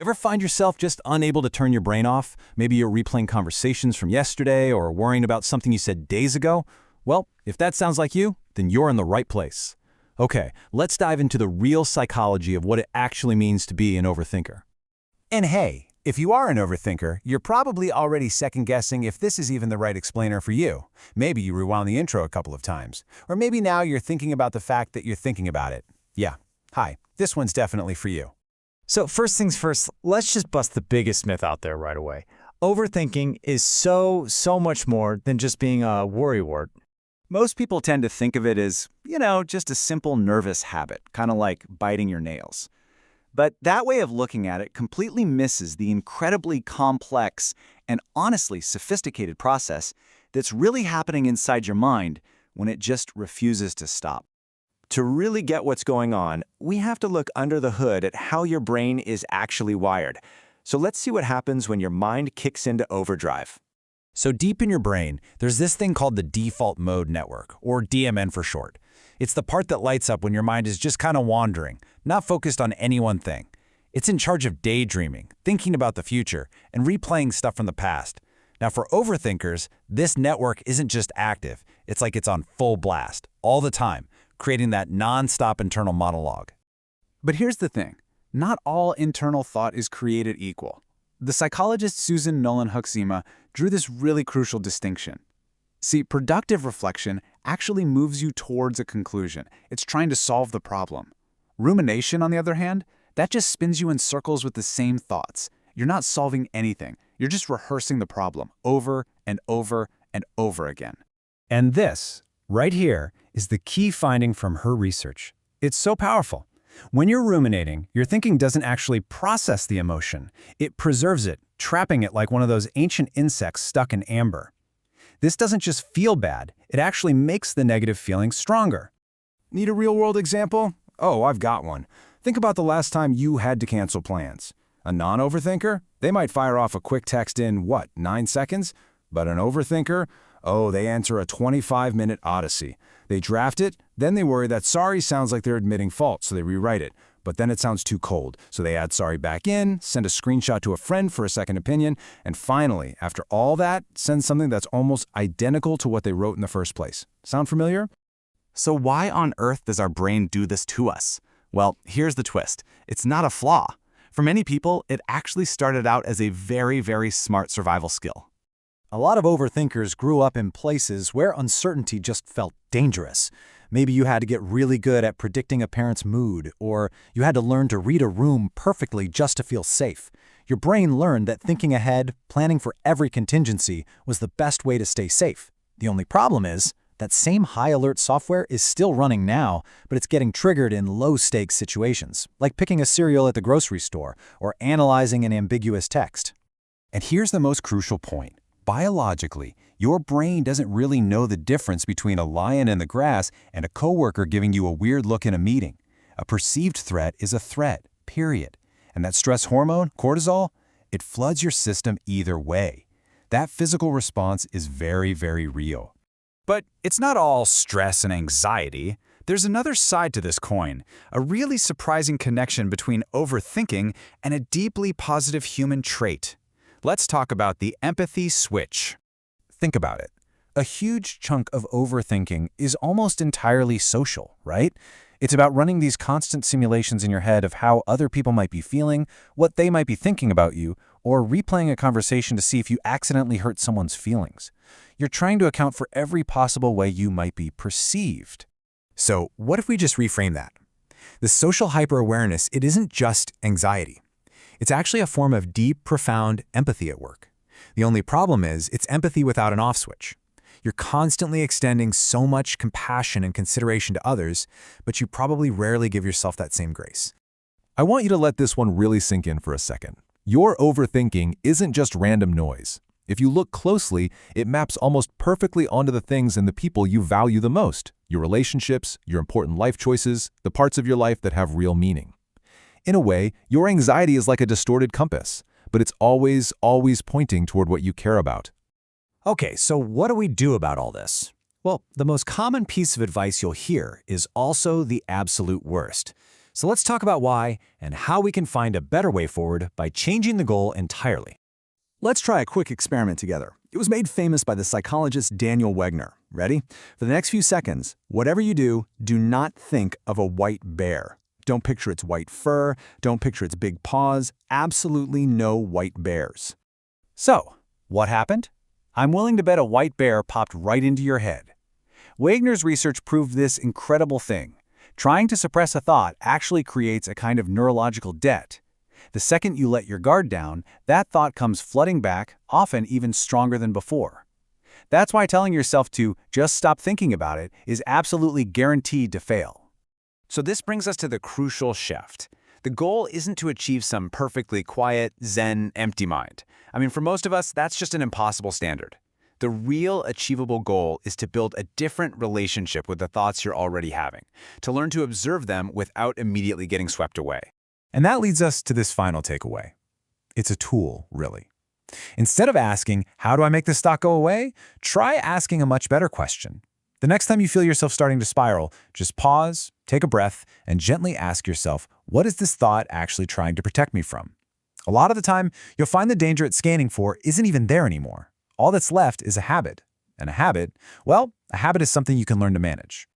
Ever find yourself just unable to turn your brain off? Maybe you're replaying conversations from yesterday or worrying about something you said days ago? Well, if that sounds like you, then you're in the right place. Okay, let's dive into the real psychology of what it actually means to be an overthinker. And hey, if you are an overthinker, you're probably already second-guessing if this is even the right explainer for you. Maybe you rewound the intro a couple of times. Or maybe now you're thinking about the fact that you're thinking about it. Yeah, hi, this one's definitely for you. So first things first, let's just bust the biggest myth out there right away. Overthinking is so much more than just being a worrywart. Most people tend to think of it as, just a simple nervous habit, kind of like biting your nails. But that way of looking at it completely misses the incredibly complex and honestly sophisticated process that's really happening inside your mind when it just refuses to stop. To really get what's going on, we have to look under the hood at how your brain is actually wired. So let's see what happens when your mind kicks into overdrive. So deep in your brain, there's this thing called the default mode network, or DMN for short. It's the part that lights up when your mind is just kind of wandering, not focused on any one thing. It's in charge of daydreaming, thinking about the future, and replaying stuff from the past. Now for overthinkers, this network isn't just active, it's like it's on full blast, all the time, creating that non-stop internal monologue. But here's the thing. Not all internal thought is created equal. The psychologist Susan Nolan-Huxema drew this really crucial distinction. See, productive reflection actually moves you towards a conclusion. It's trying to solve the problem. Rumination, on the other hand, that just spins you in circles with the same thoughts. You're not solving anything. You're just rehearsing the problem over and over and over again. And this, right here, is the key finding from her research. It's so powerful. When you're ruminating, your thinking doesn't actually process the emotion. It preserves it, trapping it like one of those ancient insects stuck in amber. This doesn't just feel bad, it actually makes the negative feeling stronger. Need a real-world example? Oh, I've got one. Think about the last time you had to cancel plans. A non-overthinker? They might fire off a quick text in, 9 seconds? But an overthinker? Oh, they answer a 25-minute odyssey. They draft it, then they worry that sorry sounds like they're admitting fault, so they rewrite it. But then it sounds too cold, so they add sorry back in, send a screenshot to a friend for a second opinion, and finally, after all that, send something that's almost identical to what they wrote in the first place. Sound familiar? So why on earth does our brain do this to us? Well, here's the twist. It's not a flaw. For many people, it actually started out as a very smart survival skill. A lot of overthinkers grew up in places where uncertainty just felt dangerous. Maybe you had to get really good at predicting a parent's mood, or you had to learn to read a room perfectly just to feel safe. Your brain learned that thinking ahead, planning for every contingency, was the best way to stay safe. The only problem is, that same high-alert software is still running now, but it's getting triggered in low-stakes situations, like picking a cereal at the grocery store or analyzing an ambiguous text. And here's the most crucial point. Biologically, your brain doesn't really know the difference between a lion in the grass and a coworker giving you a weird look in a meeting. A perceived threat is a threat, period. And that stress hormone, cortisol, it floods your system either way. That physical response is very real. But it's not all stress and anxiety. There's another side to this coin, a really surprising connection between overthinking and a deeply positive human trait. Let's talk about the empathy switch. Think about it. A huge chunk of overthinking is almost entirely social, right? It's about running these constant simulations in your head of how other people might be feeling, what they might be thinking about you, or replaying a conversation to see if you accidentally hurt someone's feelings. You're trying to account for every possible way you might be perceived. So what if we just reframe that? The social hyper-awareness, it isn't just anxiety. It's actually a form of deep, profound empathy at work. The only problem is it's empathy without an off switch. You're constantly extending so much compassion and consideration to others, but you probably rarely give yourself that same grace. I want you to let this one really sink in for a second. Your overthinking isn't just random noise. If you look closely, it maps almost perfectly onto the things and the people you value the most, your relationships, your important life choices, the parts of your life that have real meaning. In a way, your anxiety is like a distorted compass, but it's always pointing toward what you care about. Okay, so what do we do about all this? Well, the most common piece of advice you'll hear is also the absolute worst. So let's talk about why and how we can find a better way forward by changing the goal entirely. Let's try a quick experiment together. It was made famous by the psychologist Daniel Wegner. Ready? For the next few seconds, whatever you do, do not think of a white bear. Don't picture its white fur, don't picture its big paws, absolutely no white bears. So, what happened? I'm willing to bet a white bear popped right into your head. Wagner's research proved this incredible thing. Trying to suppress a thought actually creates a kind of neurological debt. The second you let your guard down, that thought comes flooding back, often even stronger than before. That's why telling yourself to just stop thinking about it is absolutely guaranteed to fail. So this brings us to the crucial shift. The goal isn't to achieve some perfectly quiet, zen, empty mind. I mean, for most of us, that's just an impossible standard. The real achievable goal is to build a different relationship with the thoughts you're already having, to learn to observe them without immediately getting swept away. And that leads us to this final takeaway. It's a tool, really. Instead of asking, how do I make this thought go away? Try asking a much better question. The next time you feel yourself starting to spiral, just pause, take a breath, and gently ask yourself, what is this thought actually trying to protect me from? A lot of the time, you'll find the danger it's scanning for isn't even there anymore. All that's left is a habit. And a habit, well, a habit is something you can learn to manage.